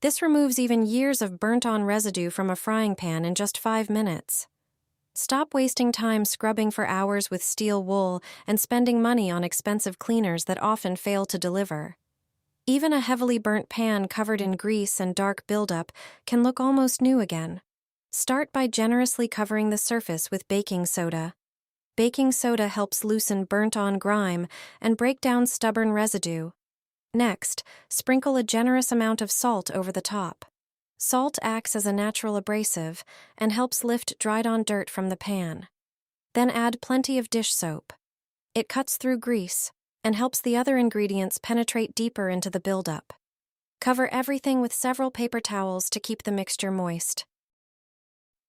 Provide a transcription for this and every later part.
This removes even years of burnt-on residue from a frying pan in just 5 minutes. Stop wasting time scrubbing for hours with steel wool and spending money on expensive cleaners that often fail to deliver. Even a heavily burnt pan covered in grease and dark buildup can look almost new again. Start by generously covering the surface with baking soda. Baking soda helps loosen burnt-on grime and break down stubborn residue. Next, sprinkle a generous amount of salt over the top. Salt acts as a natural abrasive and helps lift dried-on dirt from the pan. Then add plenty of dish soap. It cuts through grease and helps the other ingredients penetrate deeper into the buildup. Cover everything with several paper towels to keep the mixture moist.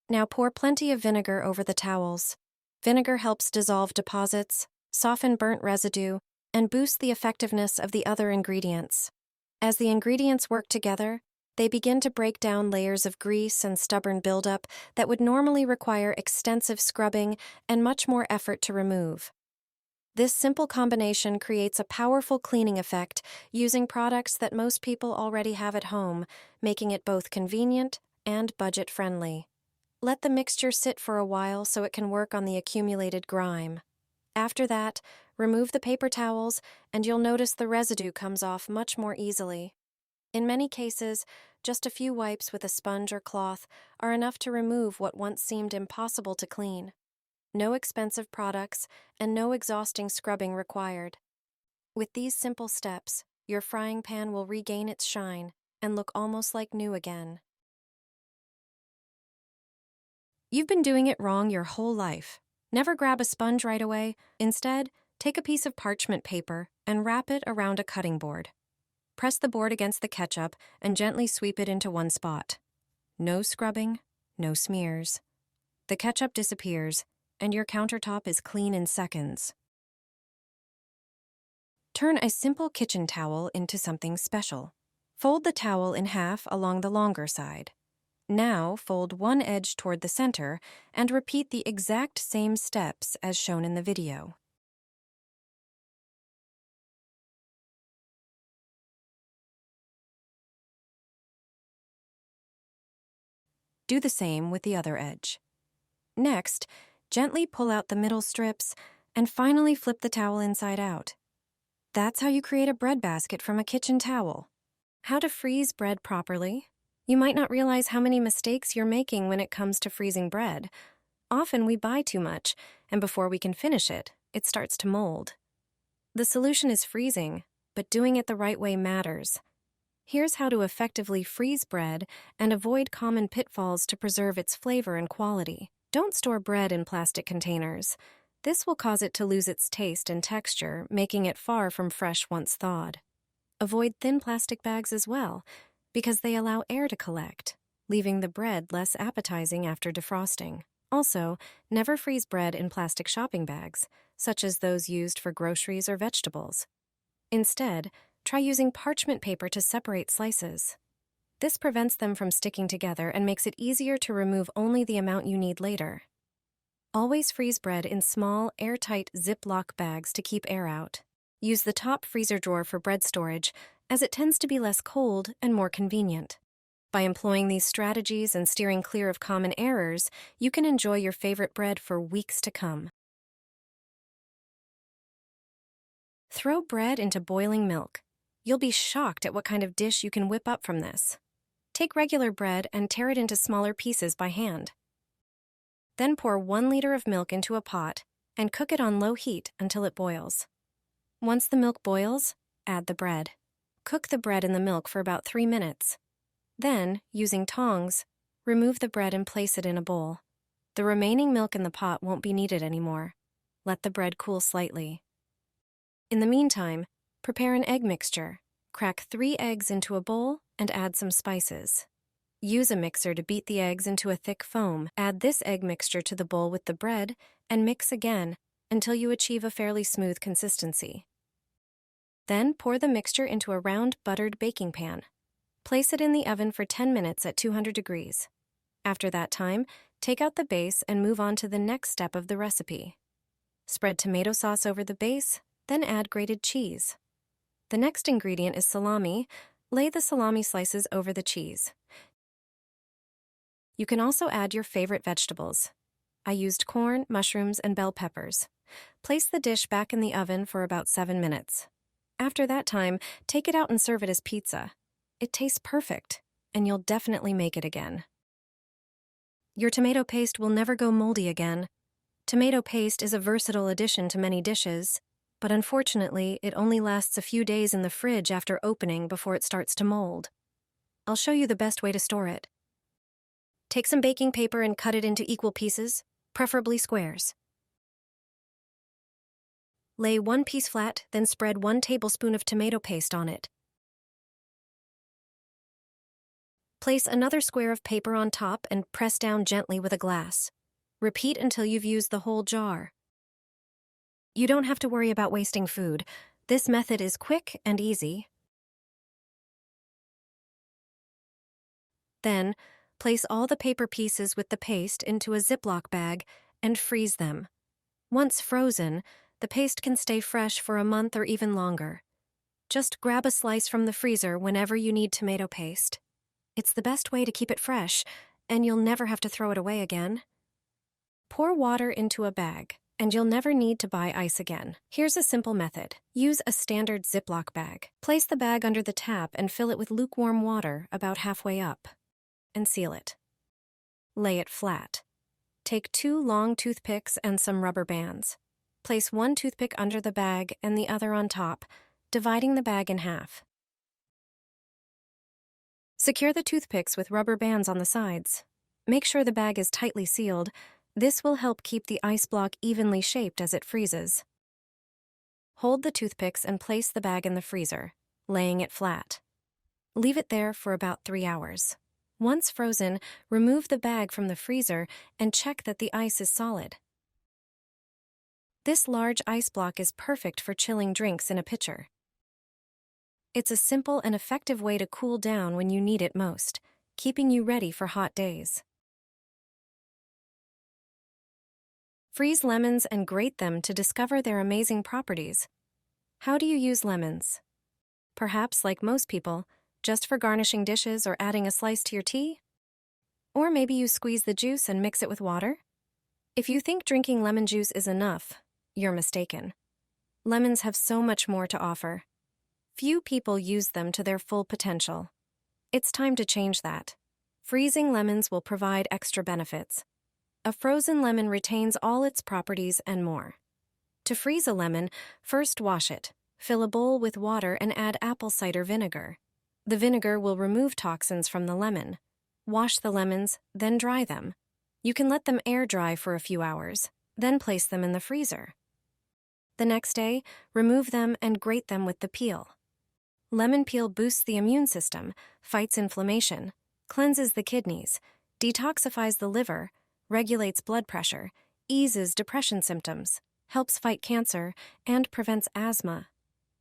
Now pour plenty of vinegar over the towels. Vinegar helps dissolve deposits, soften burnt residue, and boost the effectiveness of the other ingredients. As the ingredients work together, they begin to break down layers of grease and stubborn buildup that would normally require extensive scrubbing and much more effort to remove. This simple combination creates a powerful cleaning effect using products that most people already have at home, making it both convenient and budget-friendly. Let the mixture sit for a while so it can work on the accumulated grime. After that, remove the paper towels and you'll notice the residue comes off much more easily. In many cases, just a few wipes with a sponge or cloth are enough to remove what once seemed impossible to clean. No expensive products and no exhausting scrubbing required. With these simple steps, your frying pan will regain its shine and look almost like new again. You've been doing it wrong your whole life. Never grab a sponge right away. Instead, take a piece of parchment paper and wrap it around a cutting board. Press the board against the ketchup and gently sweep it into one spot. No scrubbing, no smears. The ketchup disappears, and your countertop is clean in seconds. Turn a simple kitchen towel into something special. Fold the towel in half along the longer side. Now fold one edge toward the center and repeat the exact same steps as shown in the video. Do the same with the other edge. Next, gently pull out the middle strips and finally flip the towel inside out. That's how you create a bread basket from a kitchen towel. How to freeze bread properly? You might not realize how many mistakes you're making when it comes to freezing bread. Often we buy too much, and before we can finish it, it starts to mold. The solution is freezing, but doing it the right way matters. Here's how to effectively freeze bread and avoid common pitfalls to preserve its flavor and quality. Don't store bread in plastic containers. This will cause it to lose its taste and texture, making it far from fresh once thawed. Avoid thin plastic bags as well, because they allow air to collect, leaving the bread less appetizing after defrosting. Also, never freeze bread in plastic shopping bags, such as those used for groceries or vegetables. Instead, try using parchment paper to separate slices. This prevents them from sticking together and makes it easier to remove only the amount you need later. Always freeze bread in small, airtight Ziploc bags to keep air out. Use the top freezer drawer for bread storage, as it tends to be less cold and more convenient. By employing these strategies and steering clear of common errors, you can enjoy your favorite bread for weeks to come. Throw bread into boiling milk. You'll be shocked at what kind of dish you can whip up from this. Take regular bread and tear it into smaller pieces by hand. Then pour 1 liter of milk into a pot and cook it on low heat until it boils. Once the milk boils, add the bread. Cook the bread in the milk for about 3 minutes. Then, using tongs, remove the bread and place it in a bowl. The remaining milk in the pot won't be needed anymore. Let the bread cool slightly. In the meantime, prepare an egg mixture. Crack 3 eggs into a bowl and add some spices. Use a mixer to beat the eggs into a thick foam. Add this egg mixture to the bowl with the bread and mix again until you achieve a fairly smooth consistency. Then pour the mixture into a round buttered baking pan. Place it in the oven for 10 minutes at 200 degrees. After that time, take out the base and move on to the next step of the recipe. Spread tomato sauce over the base, then add grated cheese. The next ingredient is salami, Lay the salami slices over the cheese. You can also add your favorite vegetables. I used corn, mushrooms, and bell peppers. Place the dish back in the oven for about 7 minutes. After that time, take it out and serve it as pizza. It tastes perfect, and you'll definitely make it again. Your tomato paste will never go moldy again. Tomato paste is a versatile addition to many dishes, but unfortunately, it only lasts a few days in the fridge after opening before it starts to mold. I'll show you the best way to store it. Take some baking paper and cut it into equal pieces, preferably squares. Lay one piece flat, then spread 1 tablespoon of tomato paste on it. Place another square of paper on top and press down gently with a glass. Repeat until you've used the whole jar. You don't have to worry about wasting food. This method is quick and easy. Then, place all the paper pieces with the paste into a Ziploc bag and freeze them. Once frozen, the paste can stay fresh for a month or even longer. Just grab a slice from the freezer whenever you need tomato paste. It's the best way to keep it fresh, and you'll never have to throw it away again. Pour water into a bag, and you'll never need to buy ice again. Here's a simple method. Use a standard Ziploc bag. Place the bag under the tap and fill it with lukewarm water about halfway up, and seal it. Lay it flat. Take 2 long toothpicks and some rubber bands. Place 1 toothpick under the bag and the other on top, dividing the bag in half. Secure the toothpicks with rubber bands on the sides. Make sure the bag is tightly sealed. This will help keep the ice block evenly shaped as it freezes. Hold the toothpicks and place the bag in the freezer, laying it flat. Leave it there for about 3 hours. Once frozen, remove the bag from the freezer and check that the ice is solid. This large ice block is perfect for chilling drinks in a pitcher. It's a simple and effective way to cool down when you need it most, keeping you ready for hot days. Freeze lemons and grate them to discover their amazing properties. How do you use lemons? Perhaps, like most people, just for garnishing dishes or adding a slice to your tea? Or maybe you squeeze the juice and mix it with water? If you think drinking lemon juice is enough, you're mistaken. Lemons have so much more to offer. Few people use them to their full potential. It's time to change that. Freezing lemons will provide extra benefits. A frozen lemon retains all its properties and more. To freeze a lemon, first wash it. Fill a bowl with water and add apple cider vinegar. The vinegar will remove toxins from the lemon. Wash the lemons, then dry them. You can let them air dry for a few hours, then place them in the freezer. The next day, remove them and grate them with the peel. Lemon peel boosts the immune system, fights inflammation, cleanses the kidneys, detoxifies the liver, regulates blood pressure, eases depression symptoms, helps fight cancer, and prevents asthma.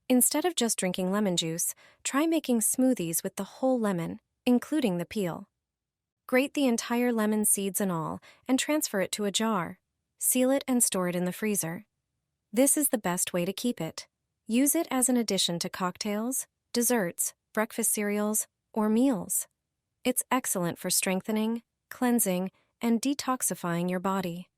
Instead of just drinking lemon juice, try making smoothies with the whole lemon, including the peel. Grate the entire lemon, seeds and all, and transfer it to a jar. Seal it and store it in the freezer. This is the best way to keep it. Use it as an addition to cocktails, desserts, breakfast cereals, or meals. It's excellent for strengthening, cleansing, and detoxifying your body.